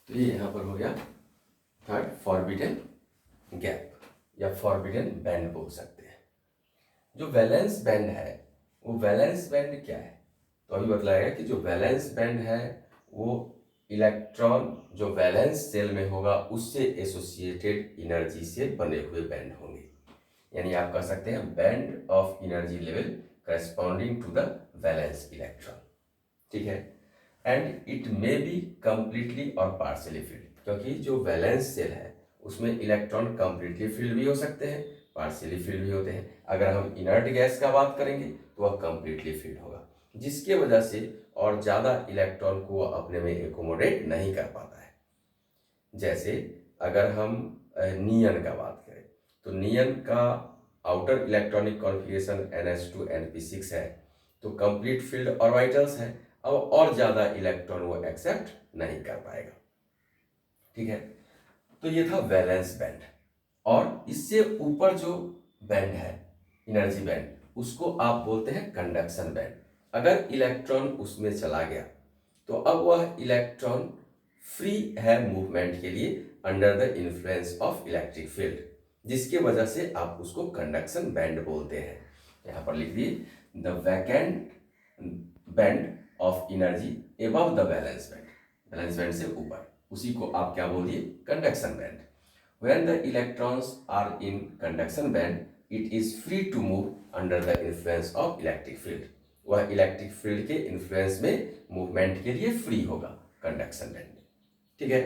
तो ये यहाँ पर हो गया थर्ड, फॉरबिडन गैप या फॉरबिडन बैंड बोल सकते हैं। जो वैलेंस बैंड है वो वैलेंस बैंड क्या है, तो अभी बतलाएगा कि जो वैलेंस बैंड है वो इलेक्ट्रॉन जो वैलेंस सेल में होगा उससे एसोसिएटेड एनर्जी से बने हुए बैंड होंगे। यानी आप कह सकते हैं band of energy level corresponding to the valence electron. ठीक है, and it may be completely और पार्शियली फील्ड, क्योंकि जो वैलेंस सेल है उसमें इलेक्ट्रॉन कंप्लीटली फील्ड भी हो सकते हैं, पार्शियली फील्ड भी होते हैं। अगर हम इनर्ट गैस का बात करेंगे तो वह कंप्लीटली फील्ड होगा, जिसके वजह से और ज़्यादा इलेक्ट्रॉन को अपने में एकोमोडेट नहीं कर पाता है। जैसे अगर हम नियन का बात करें तो नियन का outer electronic configuration NH2 NP6 है, तो कंप्लीट फील्ड ऑर्बिटल्स है, अब और ज़्यादा इलेक्ट्रॉन वो एक्सेप्ट नहीं कर पाएगा। ठीक है, तो ये था वैलेंस बैंड। और इससे ऊपर जो बैंड है एनर्जी बैंड, उसको आप बोलते हैं कंडक्शन बैंड। अगर इलेक्ट्रॉन उसमें चला गया तो अब वह इलेक्ट्रॉन फ्री है मूवमेंट के लिए under the influence of electric field, जिसके वजह से आप उसको कंडक्शन बैंड बोलते हैं। यहाँ पर लिख दिए the vacant band of energy above the balance band, balance band से ऊपर, उसी को आप क्या बोल दिए, conduction band. When the electrons are in conduction band, it is free to move under the influence of electric field. वह electric field के इन्फ्लुएंस में मूवमेंट के लिए फ्री होगा कंडक्शन बैंड में। ठीक है,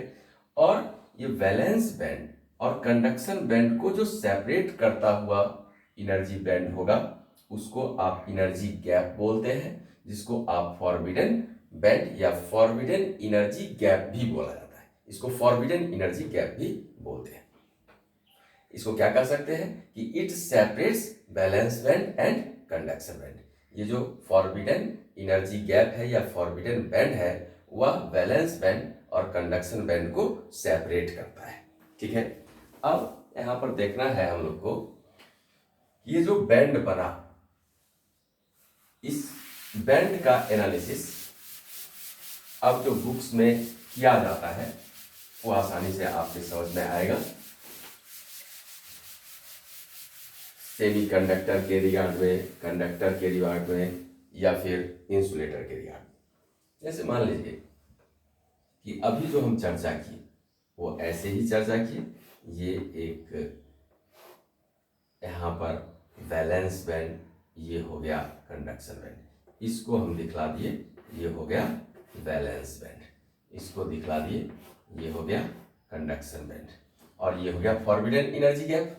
और ये वैलेंस बैंड और कंडक्शन बैंड को जो सेपरेट करता हुआ एनर्जी बैंड होगा उसको आप एनर्जी गैप बोलते हैं, जिसको आप फॉरबिडन बैंड या फॉरबिडन एनर्जी गैप भी बोला जाता है। इसको फॉरबिडन एनर्जी गैप भी बोलते हैं। इसको क्या कर सकते हैं कि it separates balance band and conduction band. ये जो फॉरबिडन एनर्जी गैप है या फॉरबिडन बैंड है वह बैलेंस बैंड और कंडक्शन बैंड को सेपरेट करता है। ठीक है, अब यहाँ पर देखना है हम लोग को ये जो बैंड बना, इस बैंड का एनालिसिस अब जो बुक्स में किया जाता है वो आसानी से आपके समझ में आएगा। सेमी कंडक्टर के रिगार्ड में, कंडक्टर के रिगार्ड में, या फिर इंसुलेटर के रिगार्ड में। जैसे मान लीजिए कि अभी जो हम चर्चा की वो ऐसे ही चर्चा की, ये एक यहाँ पर वैलेंस बैंड, ये हो गया कंडक्शन बैंड, इसको हम दिखला दिए, ये हो गया वैलेंस बैंड, इसको दिखला दिए, ये हो गया कंडक्शन बैंड, और ये हो गया फॉरबिडन एनर्जी गैप।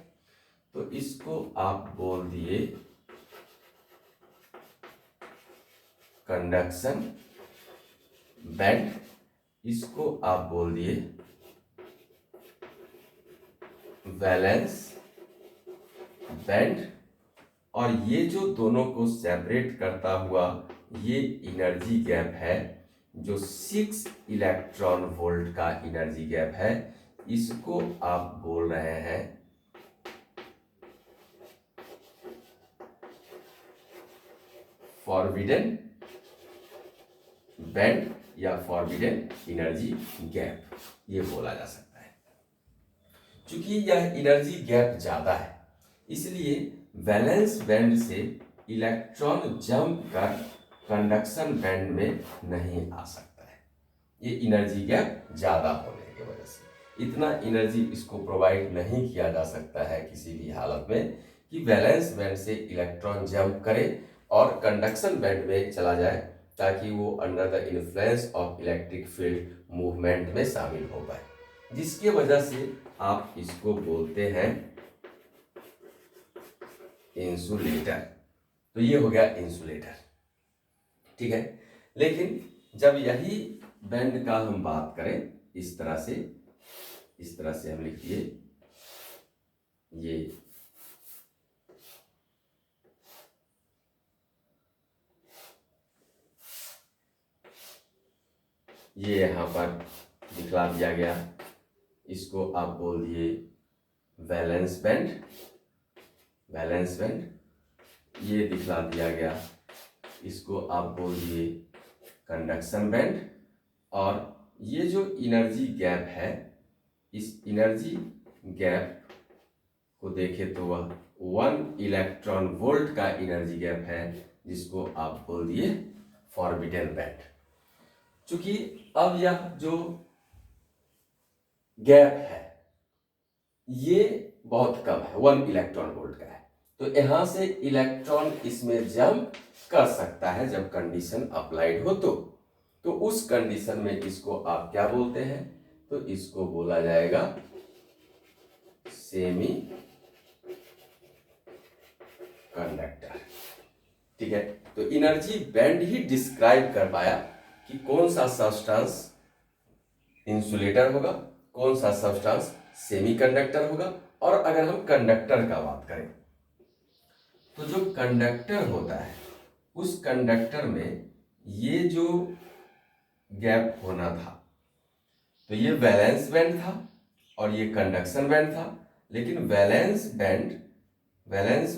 तो इसको आप बोल दिए कंडक्शन बैंड, इसको आप बोल दिए वैलेंस बैंड, और ये जो दोनों को सेपरेट करता हुआ ये एनर्जी गैप है जो 6 इलेक्ट्रॉन वोल्ट का एनर्जी गैप है, इसको आप बोल रहे हैं फॉरबिडन बैंड या फॉरबिडन एनर्जी गैप, ये बोला जा सकता है। चूंकि यह एनर्जी गैप ज्यादा है इसलिए वैलेंस बैंड से इलेक्ट्रॉन जंप कर कंडक्शन बैंड में नहीं आ सकता है। ये एनर्जी गैप ज्यादा होने की वजह से इतना एनर्जी इसको प्रोवाइड नहीं किया जा सकता है किसी भी हालत में कि वैलेंस बैंड से इलेक्ट्रॉन जंप करे और कंडक्शन बैंड में चला जाए, ताकि वो under the influence of electric field movement में शामिल हो पाए, जिसकी वजह से आप इसको बोलते हैं इंसुलेटर। तो ये हो गया इंसुलेटर। ठीक है, लेकिन जब यही बैंड का हम बात करें इस तरह से हम लिख दिए ये यहाँ पर दिखला दिया गया, इसको आप बोल दिए वैलेंस बैंड, वैलेंस बैंड, ये दिखला दिया गया, इसको आप बोल दिए कंडक्शन बैंड, और ये जो एनर्जी गैप है, इस एनर्जी गैप को देखें तो वह 1 इलेक्ट्रॉन वोल्ट का एनर्जी गैप है, जिसको आप बोल दिए फॉरबिडन बैंड। चूंकि अब यह जो गैप है ये बहुत कम है, 1 इलेक्ट्रॉन वोल्ट का है, तो यहां से इलेक्ट्रॉन इसमें जंप कर सकता है जब कंडीशन अप्लाइड हो तो उस कंडीशन में इसको आप क्या बोलते हैं, तो इसको बोला जाएगा सेमी कंडक्टर। ठीक है, तो एनर्जी बैंड ही डिस्क्राइब कर पाया कि कौन सा सब्सटेंस इंसुलेटर होगा, कौन सा सब्सटेंस सेमीकंडक्टर होगा। और अगर हम कंडक्टर का बात करें तो जो कंडक्टर होता है उस कंडक्टर में ये जो गैप होना था, तो ये वैलेंस बैंड था और ये कंडक्शन बैंड था। लेकिन वैलेंस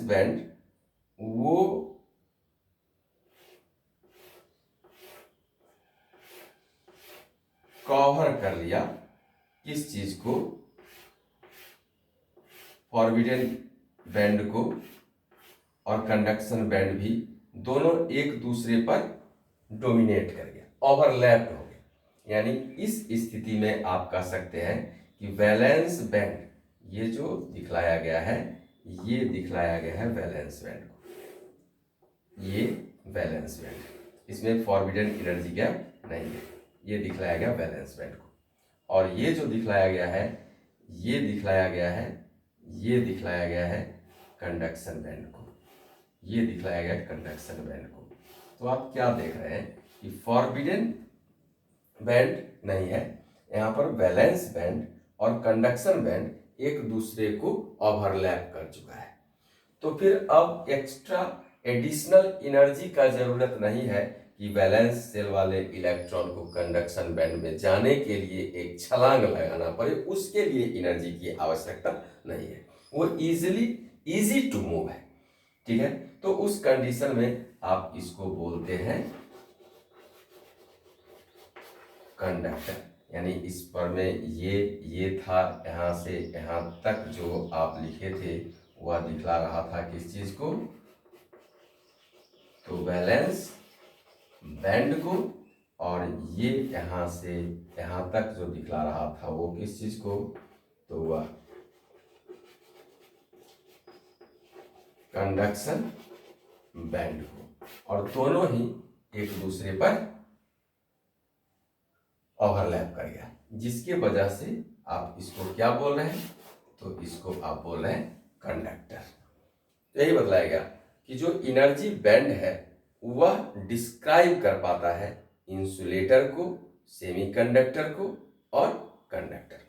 बैंड वो कवर कर लिया किस चीज को, फॉरबिडन बैंड को, और कंडक्शन बैंड भी दोनों एक दूसरे पर डोमिनेट कर गया, ओवरलैप हो गया। यानी इस स्थिति में आप कह सकते हैं कि वैलेंस बैंड, ये जो दिखलाया गया है, ये दिखलाया गया है वैलेंस बैंड को, ये वैलेंस बैंड, इसमें फॉरबिडन एनर्जी गैप नहीं है, ये दिखलाया गया वैलेंस बैंड को। और ये जो दिखलाया गया है, ये दिखलाया गया है, ये दिखलाया गया है कंडक्शन बैंड को, ये दिखलाया गया कंडक्शन बैंड को। तो आप क्या देख रहे हैं कि फॉरबिडन बैंड नहीं है, यहाँ पर वैलेंस बैंड और कंडक्शन बैंड एक दूसरे को ओवरलैप कर चुका है। तो फिर अब एक्स्ट्रा एडिशनल एनर्जी का जरूरत नहीं है कि वैलेंस सेल वाले इलेक्ट्रॉन को कंडक्शन बैंड में जाने के लिए एक छलांग लगाना पड़े, उसके लिए एनर्जी की आवश्यकता नहीं है, वो इजी टू मूव है। ठीक है, तो उस कंडीशन में आप इसको बोलते हैं कंडक्टर। यानी इस पर में ये था, यहां से यहां तक जो आप लिखे थे वह दिखला रहा था किस चीज को, तो वैलेंस बैंड को, और ये यहां से यहां तक जो दिखला रहा था वो किस चीज को, तो वह कंडक्शन बैंड को, और दोनों ही एक दूसरे पर ओवरलैप कर गया, जिसके वजह से आप इसको क्या बोल रहे हैं, तो इसको आप बोल रहे हैं कंडक्टर। यही बतलाया गया कि जो एनर्जी बैंड है वह डिस्क्राइब कर पाता है इंसुलेटर को, सेमीकंडक्टर को और कंडक्टर।